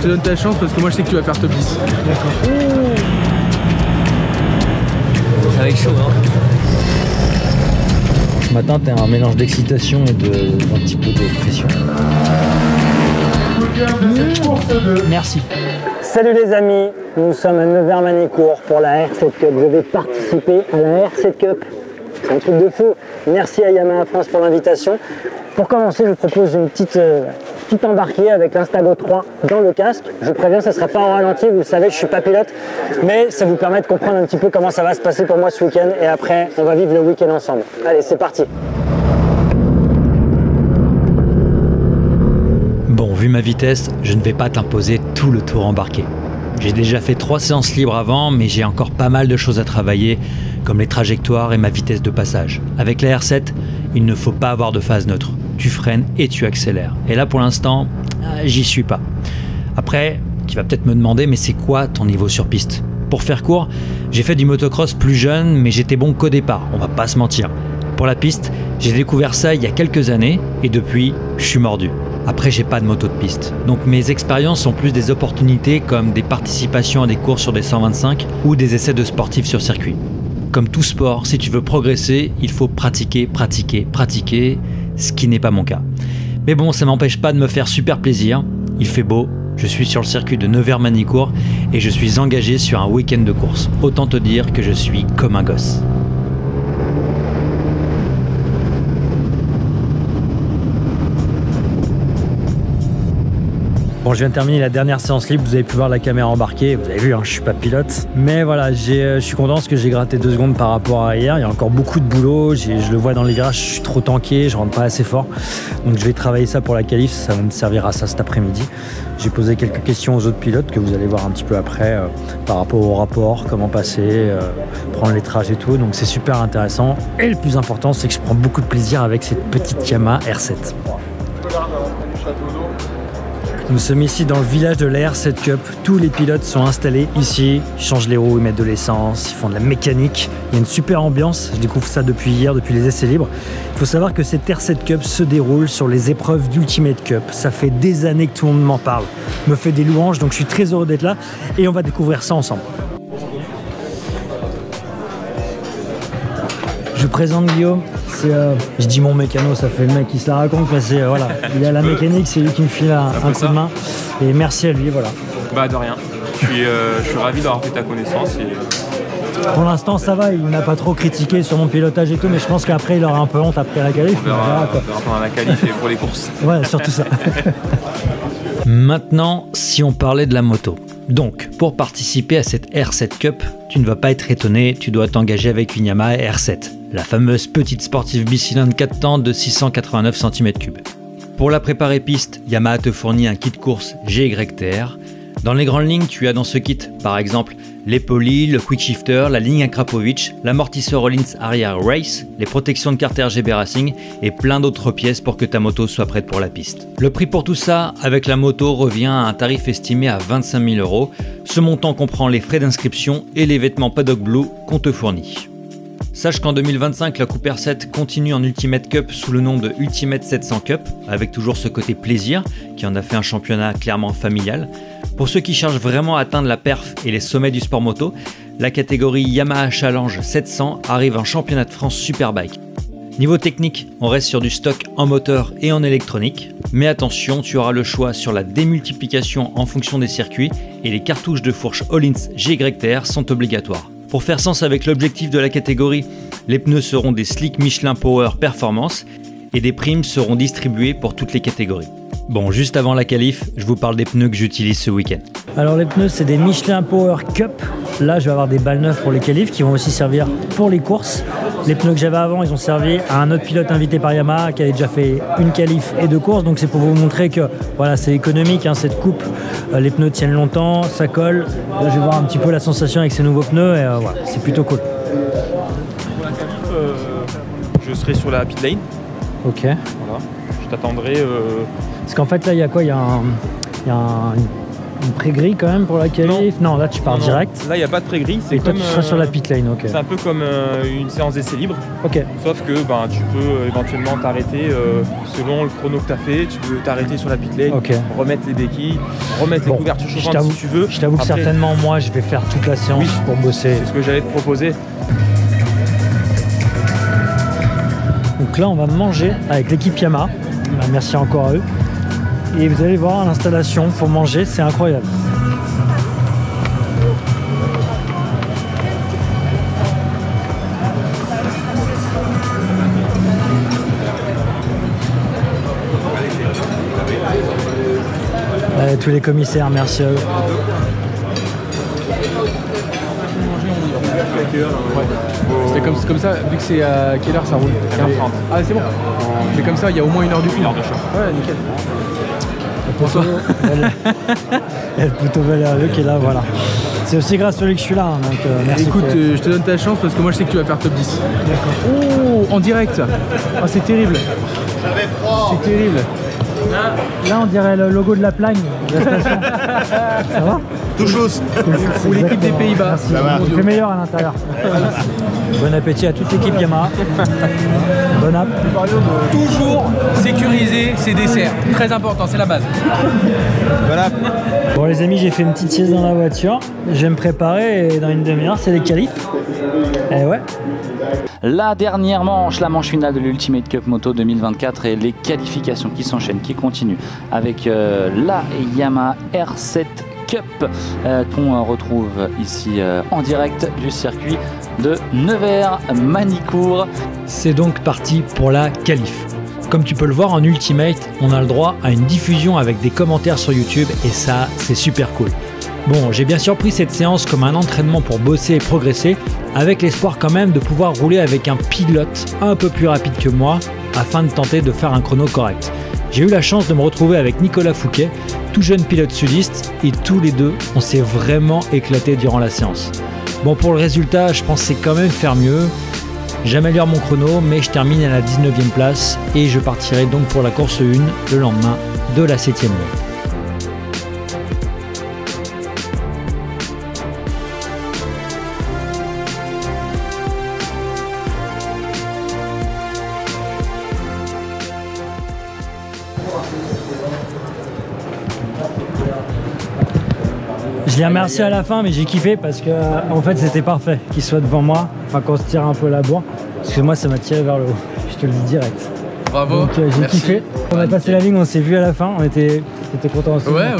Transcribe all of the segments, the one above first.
te donne ta chance parce que moi je sais que tu vas faire top 10. D'accord. Ça va être chaud, hein. Ce matin, t'as un mélange d'excitation et d'un petit peu de pression. Merci. Salut les amis, nous sommes à Nevers-Manicourt pour la R7 Cup. Je vais participer à la R7 Cup. C'est un truc de fou. Merci à Yamaha France pour l'invitation. Pour commencer, je vous propose une petite embarquée avec l'Instago 3 dans le casque. Je préviens, ça ne sera pas en ralenti, vous le savez, je ne suis pas pilote, mais ça vous permet de comprendre un petit peu comment ça va se passer pour moi ce week-end. Et après, on va vivre le week-end ensemble. Allez, c'est parti. Bon, vu ma vitesse, je ne vais pas t'imposer tout le tour embarqué. J'ai déjà fait 3 séances libres avant, mais j'ai encore pas mal de choses à travailler, comme les trajectoires et ma vitesse de passage. Avec la R7, il ne faut pas avoir de phase neutre. Tu freines et tu accélères. Et là, pour l'instant, j'y suis pas. Après, tu vas peut-être me demander, mais c'est quoi ton niveau sur piste? Pour faire court, j'ai fait du motocross plus jeune, mais j'étais bon qu'au départ, on va pas se mentir. Pour la piste, j'ai découvert ça il y a quelques années, et depuis, je suis mordu. Après, j'ai pas de moto de piste. Donc mes expériences sont plus des opportunités comme des participations à des courses sur des 125 ou des essais de sportifs sur circuit. Comme tout sport, si tu veux progresser, il faut pratiquer, ce qui n'est pas mon cas. Mais bon, ça m'empêche pas de me faire super plaisir. Il fait beau, je suis sur le circuit de Nevers-Manicourt et je suis engagé sur un week-end de course. Autant te dire que je suis comme un gosse. Bon, je viens de terminer la dernière séance libre, vous avez pu voir la caméra embarquée, vous avez vu, hein, je suis pas pilote. Mais voilà, je suis content parce que j'ai gratté 2 secondes par rapport à hier. Il y a encore beaucoup de boulot, je le vois dans les virages, je suis trop tanké, je rentre pas assez fort. Donc je vais travailler ça pour la qualif, ça va me servir à ça cet après-midi. J'ai posé quelques questions aux autres pilotes que vous allez voir un petit peu après par rapport au rapport, comment passer, prendre les trajets et tout. Donc c'est super intéressant. Et le plus important, c'est que je prends beaucoup de plaisir avec cette petite Yamaha R7. Nous sommes ici dans le village de la R7 Cup. Tous les pilotes sont installés ici. Ils changent les roues, ils mettent de l'essence, ils font de la mécanique. Il y a une super ambiance. Je découvre ça depuis hier, depuis les essais libres. Il faut savoir que cette R7 Cup se déroule sur les épreuves d'Ultimate Cup. Ça fait des années que tout le monde m'en parle, me fait des louanges, donc je suis très heureux d'être là et on va découvrir ça ensemble. Je présente Guillaume, je dis mon mécano, ça fait le mec qui se la raconte, mais c'est voilà, il a la mécanique, c'est lui qui me file un coup de main, et merci à lui, voilà. Bah de rien, je suis ravi d'avoir fait ta connaissance. Pour l'instant ça va, il n'a pas trop critiqué sur mon pilotage et tout, mais je pense qu'après il aura un peu honte après la qualif. On verra pendant la qualif et pour les courses. Ouais, surtout ça. Maintenant, si on parlait de la moto. Donc, pour participer à cette R7 Cup, tu ne vas pas être étonné, tu dois t'engager avec une Yamaha R7, la fameuse petite sportive bicylindre 4 temps de 689 cm3. Pour la préparer piste, Yamaha te fournit un kit course GYTR. Dans les grandes lignes, tu as dans ce kit, par exemple, les polis, le quick shifter, la ligne Akrapovic, l'amortisseur Rollins arrière Race, les protections de carte RGB Racing et plein d'autres pièces pour que ta moto soit prête pour la piste. Le prix pour tout ça, avec la moto, revient à un tarif estimé à 25 000 €. Ce montant comprend les frais d'inscription et les vêtements Paddock Blue qu'on te fournit. Sache qu'en 2025, la Coupe R7 continue en Ultimate Cup sous le nom de Ultimate 700 Cup, avec toujours ce côté plaisir, qui en a fait un championnat clairement familial. Pour ceux qui cherchent vraiment à atteindre la perf et les sommets du sport moto, la catégorie Yamaha Challenge 700 arrive en championnat de France Superbike. Niveau technique, on reste sur du stock en moteur et en électronique, mais attention, tu auras le choix sur la démultiplication en fonction des circuits et les cartouches de fourche Hollins GYTR sont obligatoires. Pour faire sens avec l'objectif de la catégorie, les pneus seront des Slick Michelin Power Performance et des primes seront distribuées pour toutes les catégories. Bon, juste avant la qualif, je vous parle des pneus que j'utilise ce week-end. Alors les pneus, c'est des Michelin Power Cup. Là, je vais avoir des balles neuves pour les qualifs qui vont aussi servir pour les courses. Les pneus que j'avais avant, ils ont servi à un autre pilote invité par Yamaha qui avait déjà fait une qualif et 2 courses. Donc c'est pour vous montrer que voilà, c'est économique, hein, cette coupe. Les pneus tiennent longtemps, ça colle. Là, je vais voir un petit peu la sensation avec ces nouveaux pneus et voilà, c'est plutôt cool. Pour la qualif, je serai sur la pit lane. Ok. Voilà. Je t'attendrai. Parce qu'en fait, là, il y a quoi? Il y a Une pré-grille quand même pour la qualif? Non, là tu pars Non, direct. Là, il n'y a pas de pré-grille. Et toi, tu seras sur la pit lane, ok. C'est un peu comme une séance d'essai libre. Ok. Sauf que ben, tu peux éventuellement t'arrêter selon le chrono que tu as fait. Tu peux t'arrêter sur la pit lane, Ok. remettre les béquilles, remettre les couvertures chauffantes si tu veux. Je t'avoue que Après, certainement, moi, je vais faire toute la séance Oui. pour bosser. c'est ce que j'allais te proposer. Donc là, on va manger avec l'équipe Yamaha. Bah, merci encore à eux. Et vous allez voir l'installation pour manger, c'est incroyable. Tous les commissaires, merci à eux. C'est comme ça, vu que c'est à quelle heure ça roule? 1h30. Ah, c'est bon. C'est comme ça, il y a au moins 1 heure du film. Une heure de show. Ouais, nickel. Bonsoir. Il y a le poteau Valérieux qui est là, voilà. C'est aussi grâce à lui que je suis là, hein, donc merci. Écoute, je te donne ta chance parce que moi je sais que tu vas faire top 10. Oh, en direct. Ah, c'est terrible. C'est terrible. Là, on dirait le logo de la plagne de la station. Ça va? Tout chose. Ou l'équipe des Pays-Bas. Merci. Il fait meilleur à l'intérieur. Bon appétit à toute l'équipe Yamaha. Bon app. Toujours sécuriser ses desserts. Très important, c'est la base. Voilà. Bon les amis, j'ai fait une petite sieste dans la voiture. Je vais me préparer et dans une demi-heure, c'est les qualifs. Et ouais. La dernière manche, la manche finale de l'Ultimate Cup Moto 2024 et les qualifications qui s'enchaînent, qui continuent avec la Yamaha R7 Cup qu'on retrouve ici en direct du circuit de Nevers-Manicourt. C'est donc parti pour la qualif. Comme tu peux le voir en Ultimate, on a le droit à une diffusion avec des commentaires sur YouTube et ça, c'est super cool. Bon, j'ai bien sûr pris cette séance comme un entraînement pour bosser et progresser, avec l'espoir quand même de pouvoir rouler avec un pilote un peu plus rapide que moi, afin de tenter de faire un chrono correct. J'ai eu la chance de me retrouver avec Nicolas Fouquet, tout jeune pilote sudiste, et tous les deux, on s'est vraiment éclaté durant la séance. Bon, pour le résultat, je pensais quand même faire mieux. J'améliore mon chrono, mais je termine à la 19e place, et je partirai donc pour la course 1 le lendemain de la 7e manche. Je l'ai remercié à la fin, mais j'ai kiffé parce que en fait c'était parfait qu'il soit devant moi, enfin qu'on se tire un peu la bourre, parce que moi ça m'a tiré vers le haut, je te le dis direct. Bravo. Donc j'ai kiffé. On a passé la ligne, on s'est vu à la fin, on était contents aussi. Ouais,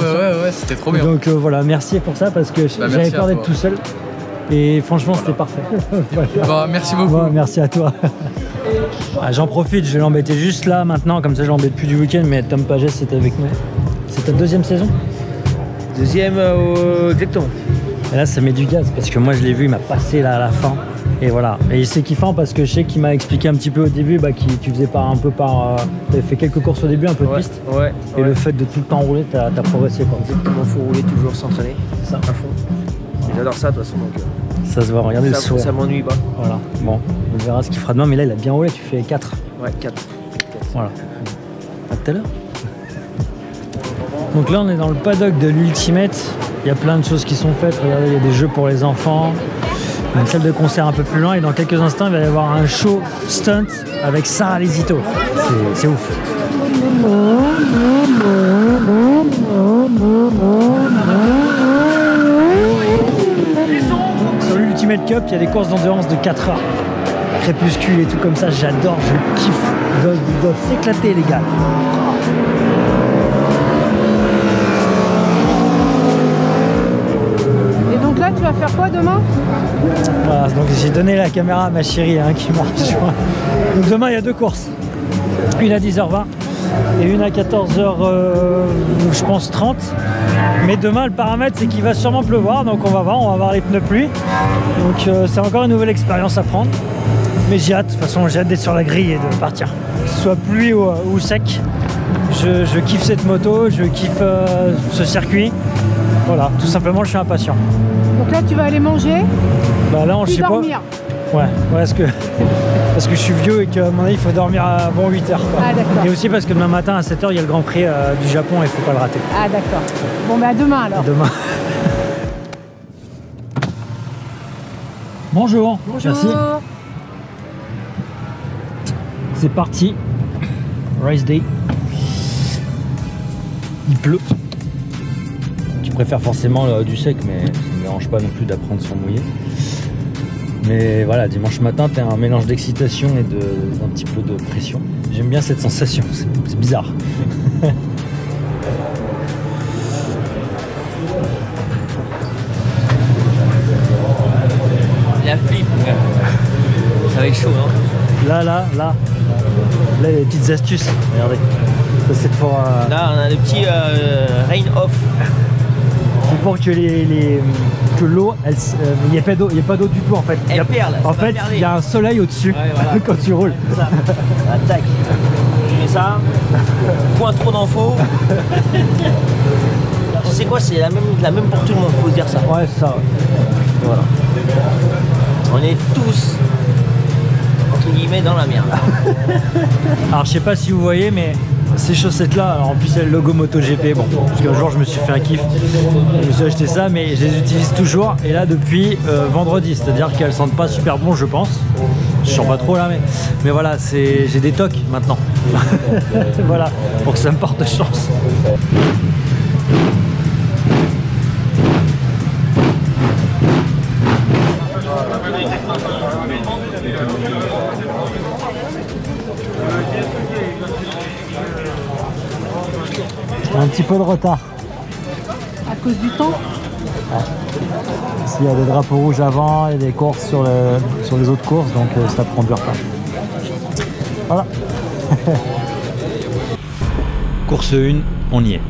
c'était trop bien. Donc voilà, merci pour ça parce que j'avais peur d'être tout seul. Et franchement c'était parfait. Voilà. Bon, merci beaucoup. Bon, merci à toi. Ah, j'en profite, je vais l'embêter juste là maintenant, comme ça je l'embête plus du week-end, mais Tom Pagès c'était avec nous. C'est ta deuxième saison? Deuxième, exactement. Et là ça met du gaz parce que moi je l'ai vu, il m'a passé là à la fin. Et voilà. Et c'est kiffant parce que je sais qu'il m'a expliqué un petit peu au début tu faisais t'avais fait quelques courses au début, un peu de piste. Ouais. Et le fait de tout le temps rouler, t'as progressé quoi. Exactement, faut rouler toujours, s'entraîner. C'est ça. À fond. J'adore ça de toute façon, donc Ça se voit, regardez le sourire. ça m'ennuie pas. Voilà. Bon, on verra ce qu'il fera demain, mais là il a bien roulé, tu fais 4. Ouais, 4. Voilà. À tout à l'heure. Donc là on est dans le paddock de l'Ultimate. Il y a plein de choses qui sont faites. Regardez, il y a des jeux pour les enfants. Une salle de concert un peu plus loin et dans quelques instants il va y avoir un show stunt avec Sarah Lesito. C'est ouf. Sur l'Ultimate Cup, il y a des courses d'endurance de 4 heures. Crépuscule et tout comme ça, j'adore, je kiffe. Ils doivent s'éclater les gars. Et donc là, tu vas faire quoi demain? Voilà, donc j'ai donné la caméra à ma chérie hein, qui m'a rejoint. Donc demain, il y a 2 courses. Une à 10h20 et une à 14h, je pense 30. Mais demain, le paramètre, c'est qu'il va sûrement pleuvoir. Donc on va voir les pneus pluie. Donc c'est encore une nouvelle expérience à prendre. Mais j'ai hâte, de toute façon, j'ai hâte d'être sur la grille et de partir. Que ce soit pluie ou sec. Je kiffe cette moto, je kiffe ce circuit. Voilà, tout simplement, je suis impatient. Donc là, tu vas aller manger, Bah là, on puis sait pas. dormir. Ouais, est-ce que parce que je suis vieux et qu'à mon avis il faut dormir à bon 8 heures. Quoi. Ah d'accord. Et aussi parce que demain matin à 7 h il y a le Grand Prix du Japon et il faut pas le rater. Ah d'accord. Bon bah à demain alors. À demain. Bonjour. Bonjour. Merci. C'est parti. Race day. Il pleut. Tu préfères forcément du sec, mais ça ne me dérange pas non plus d'apprendre sans mouiller. Mais voilà, dimanche matin, tu as un mélange d'excitation et d'un petit peu de pression. J'aime bien cette sensation, c'est bizarre. La flip, ça va être chaud, hein. Là, il y a des petites astuces, regardez. Ça, c'est pour... Là, on a le petit rain off. C'est pour que que l'eau, il n'y a pas d'eau du tout en fait. Elle perle. En fait, il y a un soleil au-dessus voilà. quand tu roules. Ça. Attaque. Je mets ça. Point trop d'infos. Tu sais quoi, c'est la même pour tout le monde, faut se dire ça. Ouais, c'est ça. Voilà. On est tous, entre guillemets, dans la merde. Alors, je sais pas si vous voyez, mais ces chaussettes-là, alors en plus, c'est le logo MotoGP. Bon, parce qu'un jour, je me suis fait un kiff. Je me suis acheté ça, mais je les utilise toujours. Et là, depuis vendredi, c'est-à-dire qu'elles sentent pas super bon, je pense. Je sens pas trop là, mais voilà, j'ai des tocs maintenant. Voilà, pour que ça me porte chance. J'ai un petit peu de retard. À cause du temps? S'il y a des drapeaux rouges avant et des courses sur les autres courses, donc ça prend du retard. Voilà. Course 1, on y est.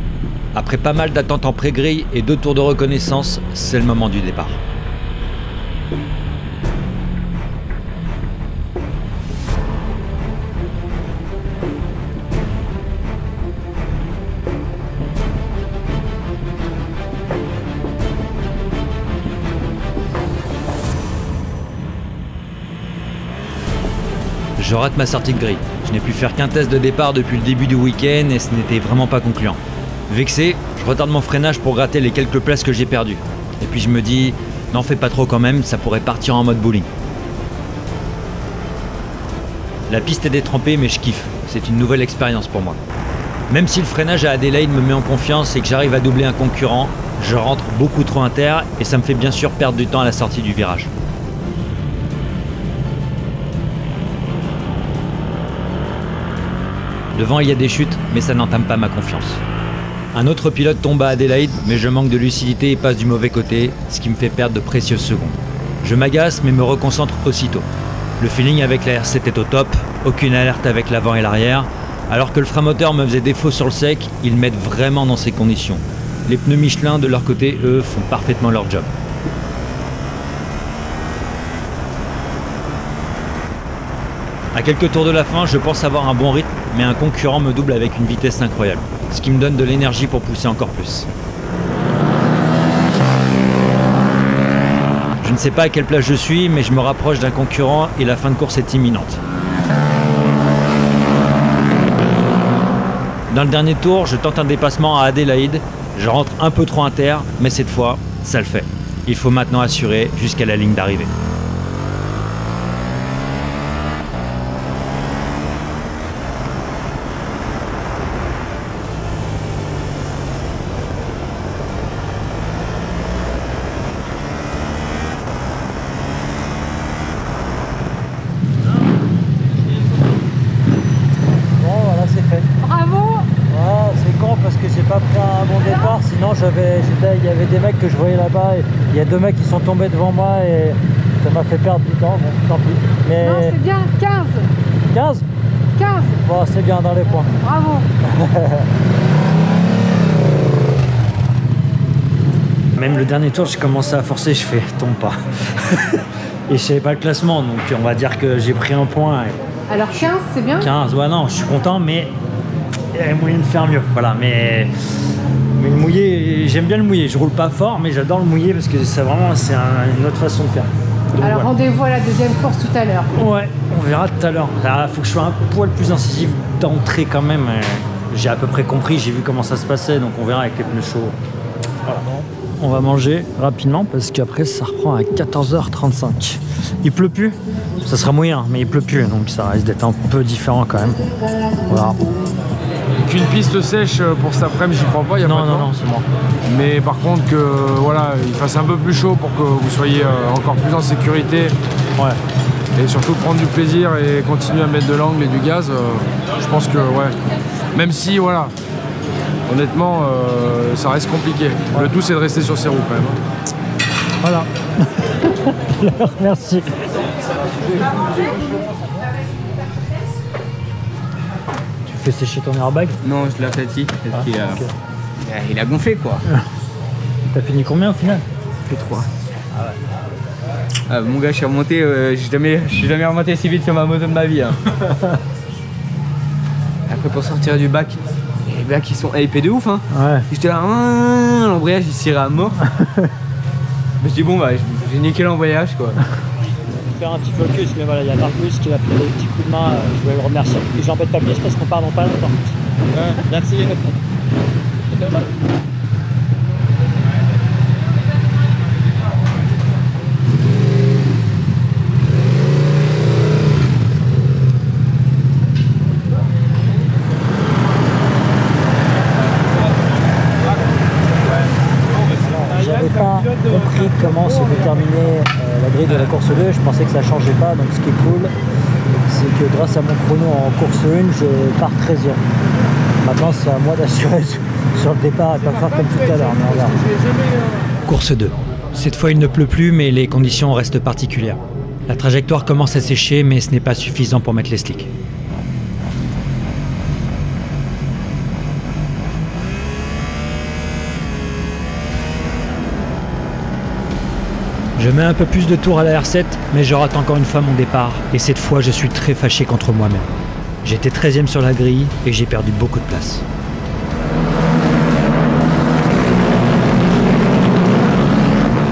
Après pas mal d'attentes en pré-grille et 2 tours de reconnaissance, c'est le moment du départ. Je rate ma sortie de grille. Je n'ai pu faire qu'un test de départ depuis le début du week-end et ce n'était vraiment pas concluant. Vexé, je retarde mon freinage pour gratter les quelques places que j'ai perdues. Et puis je me dis, n'en fais pas trop quand même, ça pourrait partir en mode bowling. La piste est détrempée mais je kiffe, c'est une nouvelle expérience pour moi. Même si le freinage à Adelaide me met en confiance et que j'arrive à doubler un concurrent, je rentre beaucoup trop inter et ça me fait bien sûr perdre du temps à la sortie du virage. Devant, il y a des chutes, mais ça n'entame pas ma confiance. Un autre pilote tombe à Adelaide, mais je manque de lucidité et passe du mauvais côté, ce qui me fait perdre de précieuses secondes. Je m'agace, mais me reconcentre aussitôt. Le feeling avec la R7 est au top, aucune alerte avec l'avant et l'arrière. Alors que le frein moteur me faisait défaut sur le sec, ils m'aident vraiment dans ces conditions. Les pneus Michelin, de leur côté, eux, font parfaitement leur job. À quelques tours de la fin, je pense avoir un bon rythme, mais un concurrent me double avec une vitesse incroyable, ce qui me donne de l'énergie pour pousser encore plus. Je ne sais pas à quelle place je suis, mais je me rapproche d'un concurrent et la fin de course est imminente. Dans le dernier tour, je tente un dépassement à Adelaide, je rentre un peu trop inter, mais cette fois, ça le fait. Il faut maintenant assurer jusqu'à la ligne d'arrivée. Il y avait des mecs que je voyais là-bas et il y a 2 mecs qui sont tombés devant moi et ça m'a fait perdre du temps, bon, tant pis. Mais... Non, c'est bien, 15. 15 15. Bon, c'est bien dans les points. Bravo. Même le dernier tour, j'ai commencé à forcer, je fais tombe pas. Et je savais pas le classement, donc on va dire que j'ai pris un point. Et... Alors 15, c'est bien? 15, ouais, non, je suis content, mais il y a moyen de faire mieux. Voilà, mais le mouillé, j'aime bien le mouillé. Je roule pas fort, mais j'adore le mouillé parce que c'est vraiment une autre façon de faire. Alors rendez-vous à la deuxième course tout à l'heure. Ouais, on verra tout à l'heure. Il faut que je sois un poil plus incisif d'entrée quand même. J'ai à peu près compris, j'ai vu comment ça se passait, donc on verra avec les pneus chauds. Voilà. On va manger rapidement parce qu'après ça reprend à 14h35. Il pleut plus, ça sera moyen, mais il pleut plus, donc ça risque d'être un peu différent quand même. Voilà. Qu'une piste sèche pour cet après-midi, j'y crois pas. Non, c'est bon. Mais par contre que voilà, il fasse un peu plus chaud pour que vous soyez encore plus en sécurité. Ouais. Et surtout prendre du plaisir et continuer à mettre de l'angle et du gaz. Je pense que ouais. Même si voilà, honnêtement, ça reste compliqué. Ouais. Le tout c'est de rester sur ses roues quand même. Voilà. Merci. Tu fais sécher ton airbag? Non, je l'ai aplati parce qu'il okay. Il a gonflé quoi. T'as fini combien au final? Fait 3. Ah, mon gars, je suis remonté, je suis jamais remonté si vite sur ma moto de ma vie. Hein. Après pour sortir du bac, les bacs ils sont hypés de ouf. Hein. Ouais. J'étais là, l'embrayage il tirait à mort. Je me suis dit bon bah j'ai niqué l'embrayage quoi. Je vais faire un petit focus, mais voilà, il y a Marcus qui a fait des petits coups de main, je voulais le remercier. Et j'embête pas plus parce qu'on part dans pas longtemps. Ouais, merci. J'avais pas compris comment se déterminait la grille de la course 2, je pensais que ça changeait pas, donc ce qui est cool, c'est que grâce à mon chrono en course 1, je pars 13e. Maintenant c'est à moi d'assurer sur le départ et pas faire comme tout à l'heure, mais regarde. Course 2. Cette fois il ne pleut plus mais les conditions restent particulières. La trajectoire commence à sécher mais ce n'est pas suffisant pour mettre les slicks. Je mets un peu plus de tours à la R7, mais je rate encore une fois mon départ, et cette fois je suis très fâché contre moi-même. J'étais 13e sur la grille, et j'ai perdu beaucoup de place.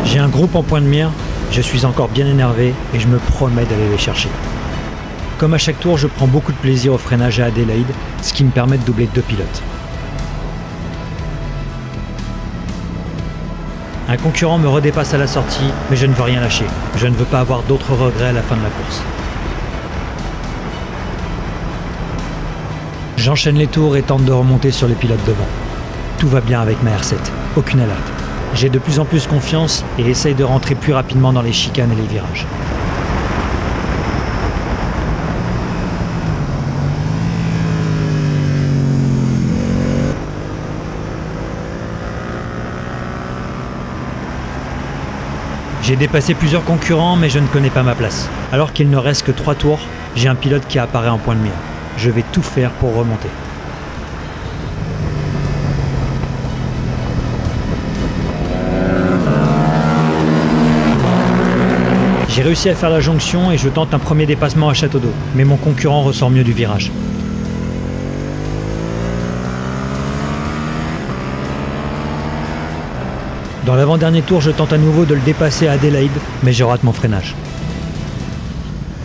J'ai un groupe en point de mire, je suis encore bien énervé, et je me promets d'aller les chercher. Comme à chaque tour, je prends beaucoup de plaisir au freinage à Adélaïde, ce qui me permet de doubler 2 pilotes. Un concurrent me redépasse à la sortie, mais je ne veux rien lâcher. Je ne veux pas avoir d'autres regrets à la fin de la course. J'enchaîne les tours et tente de remonter sur les pilotes devant. Tout va bien avec ma R7, aucune alerte. J'ai de plus en plus confiance et essaye de rentrer plus rapidement dans les chicanes et les virages. J'ai dépassé plusieurs concurrents mais je ne connais pas ma place. Alors qu'il ne reste que 3 tours, j'ai un pilote qui apparaît en point de mire. Je vais tout faire pour remonter. J'ai réussi à faire la jonction et je tente un premier dépassement à Château d'Eau, mais mon concurrent ressort mieux du virage. Dans l'avant-dernier tour, je tente à nouveau de le dépasser à Adélaïde, mais je rate mon freinage.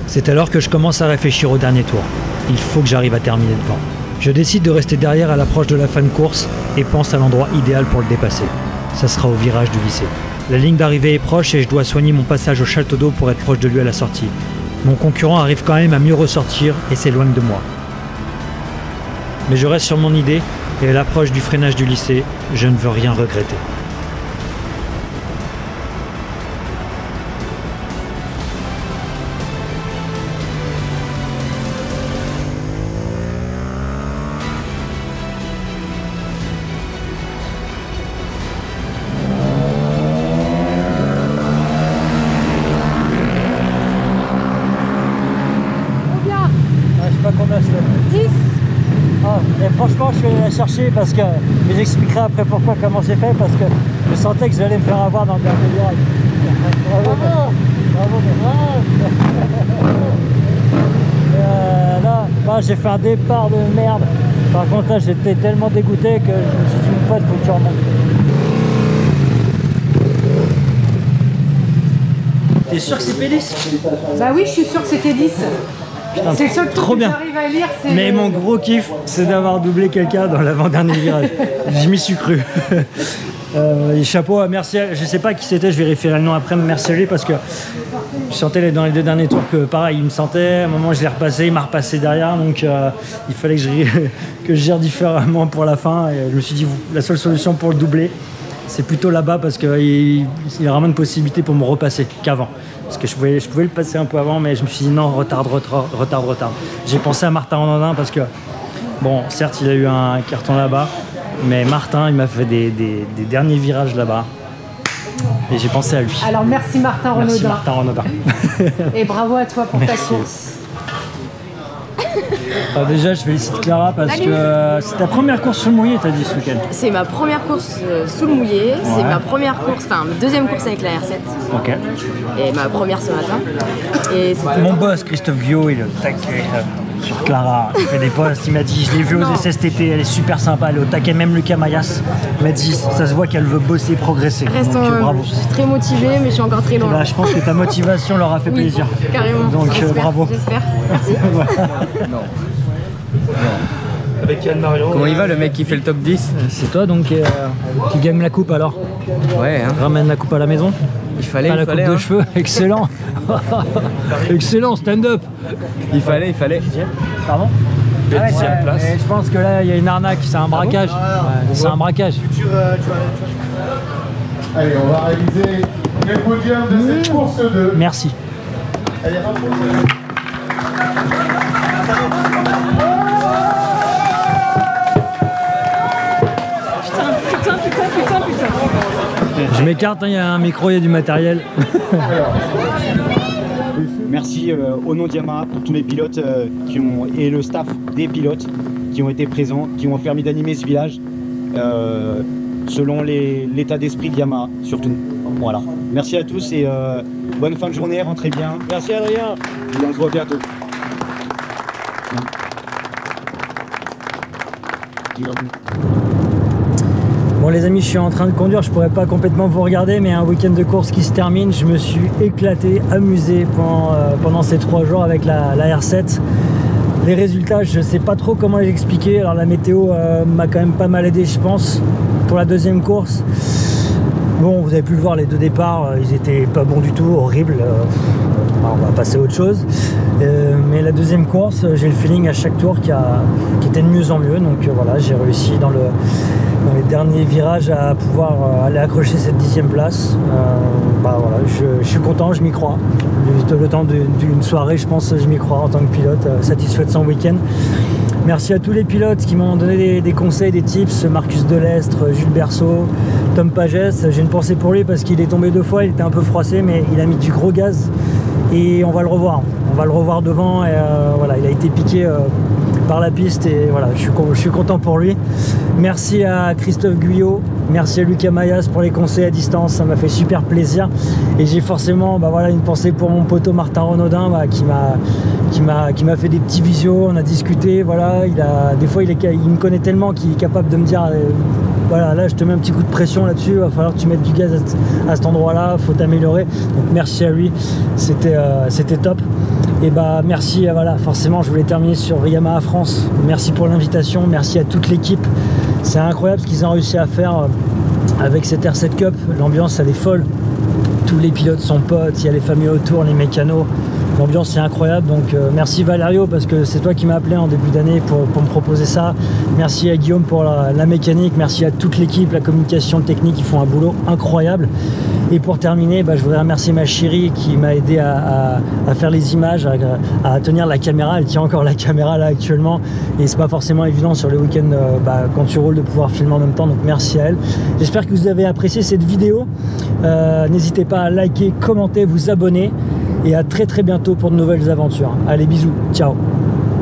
C'est alors que je commence à réfléchir au dernier tour. Il faut que j'arrive à terminer devant. Je décide de rester derrière à l'approche de la fin de course et pense à l'endroit idéal pour le dépasser. Ça sera au virage du lycée. La ligne d'arrivée est proche et je dois soigner mon passage au Château d'Eau pour être proche de lui à la sortie. Mon concurrent arrive quand même à mieux ressortir et s'éloigne de moi. Mais je reste sur mon idée et à l'approche du freinage du lycée, je ne veux rien regretter. Combien 10. Et franchement, je suis allé la chercher parce que je vous expliquerai après pourquoi, comment j'ai fait, parce que je sentais que j'allais me faire avoir dans le dernier virage. Bravo, là, j'ai fait un départ de merde. Par contre, là, j'étais tellement dégoûté que je me suis dit, mon pote, faut que tu remontes. T'es sûr que c'est P10? Bah oui, je suis sûr que c'était 10. Putain, C'est le seul truc trop que bien. j'arrive à lire. c'est- Mais mon gros kiff, c'est d'avoir doublé quelqu'un dans l'avant-dernier virage. Je m'y suis cru. Et chapeau, merci. Je sais pas qui c'était, je vérifierai le nom après, mais merci à lui parce que je sentais dans les 2 derniers tours que pareil, il me sentait. À un moment, je l'ai repassé, il m'a repassé derrière, donc il fallait que je gère différemment pour la fin. Et je me suis dit, la seule solution pour le doubler, c'est plutôt là-bas parce qu'il y a vraiment une possibilité pour me repasser qu'avant. Parce que je pouvais le passer un peu avant, mais je me suis dit non, retarde. J'ai pensé à Martin Renaudin parce que, bon, certes, il a eu un carton là-bas, mais Martin, il m'a fait des derniers virages là-bas. Et j'ai pensé à lui. Alors merci Martin Renaudin. Merci Martin Renaudin. Et bravo à toi pour Merci. ta course. Alors déjà, je félicite Clara parce Salut. que c'est ta première course sur le mouillé, t'as dit ce week-end. C'est ma première course sous le mouillé, c'est ma première course, enfin ma deuxième course avec la R7 Ok. et ma première ce matin. Et c'était Mon boss, Christophe Guillot, il est au taquet sur Clara. Il fait des posts, il m'a dit, je l'ai vu aux Non. SSTT, elle est super sympa, elle est au taquet. Même Lucas Mayas m'a dit, ça se voit qu'elle veut bosser, progresser. restons, Donc bravo. je suis très motivée mais je suis encore très loin. Là, je pense que ta motivation leur a fait Oui, plaisir. carrément. Donc J'espère, bravo. J'espère, merci. Avec Yann Marion. Comment il va le mec qui fait le top 10? C'est toi donc qui gagne la coupe alors. Ouais, hein. Ramène la coupe à la maison. Il fallait, Pas la il fallait. coupe de Hein. cheveux, excellent. Excellent stand-up. Il fallait. Pardon. place. Je pense que là il y a une arnaque, c'est un braquage. Ouais, c'est un braquage. Allez, on va réaliser le podium de cette course 2. Merci. Allez, rapprochez-vous. Je m'écarte, il y a un micro, il y a du matériel. Merci au nom d'Yamaha pour tous les pilotes et le staff des pilotes qui ont été présents, qui ont permis d'animer ce village selon l'état d'esprit de Yamaha surtout. Voilà. Merci à tous et bonne fin de journée, rentrez bien. Merci Adrien. Et on se voit bientôt. Bon les amis, je suis en train de conduire, je pourrais pas complètement vous regarder, mais un week-end de course qui se termine, je me suis éclaté, amusé pendant ces 3 jours avec la R7. Les résultats, je sais pas trop comment les expliquer. Alors la météo m'a quand même pas mal aidé, je pense, pour la deuxième course. Bon, vous avez pu le voir, les 2 départs, ils étaient pas bons du tout, horribles. On va passer à autre chose. Mais la deuxième course, j'ai le feeling à chaque tour qui était de mieux en mieux. Donc voilà, j'ai réussi dans les derniers virages à pouvoir aller accrocher cette 10e place. Voilà, je suis content, je m'y crois. Le temps d'une soirée, je pense, je m'y crois en tant que pilote, satisfait de son week-end. Merci à tous les pilotes qui m'ont donné des conseils, des tips. Marcus Delestre, Jules Berceau, Tom Pagès. J'ai une pensée pour lui parce qu'il est tombé 2 fois, il était un peu froissé, mais il a mis du gros gaz. Et on va le revoir. On va le revoir devant. Et voilà, il a été piqué par la piste. Et voilà, je suis content pour lui. Merci à Christophe Guyot. Merci à Lucas Mayas pour les conseils à distance. Ça m'a fait super plaisir. Et j'ai forcément voilà, une pensée pour mon poteau Martin Renaudin qui m'a fait des petits visios. On a discuté. Voilà, des fois, il me connaît tellement qu'il est capable de me dire voilà, là, je te mets un petit coup de pression là-dessus. Il va falloir que tu mettes du gaz à cet endroit-là. Il faut t'améliorer. Donc, merci à lui. C'était top. Et merci, voilà, forcément je voulais terminer sur Yamaha France. Merci pour l'invitation, merci à toute l'équipe. C'est incroyable ce qu'ils ont réussi à faire avec cette R7 Cup. L'ambiance elle est folle. Tous les pilotes sont potes, il y a les familles autour, les mécanos. L'ambiance est incroyable, donc merci Valerio parce que c'est toi qui m'as appelé en début d'année pour me proposer ça. Merci à Guillaume pour la mécanique, merci à toute l'équipe, la communication, le technique, ils font un boulot incroyable. Et pour terminer, je voudrais remercier ma chérie qui m'a aidé à faire les images, à tenir la caméra. Elle tient encore la caméra là actuellement et c'est pas forcément évident sur les week-ends quand tu roules de pouvoir filmer en même temps, donc merci à elle. J'espère que vous avez apprécié cette vidéo. N'hésitez pas à liker, commenter, vous abonner et à très bientôt pour de nouvelles aventures. Allez, bisous, ciao.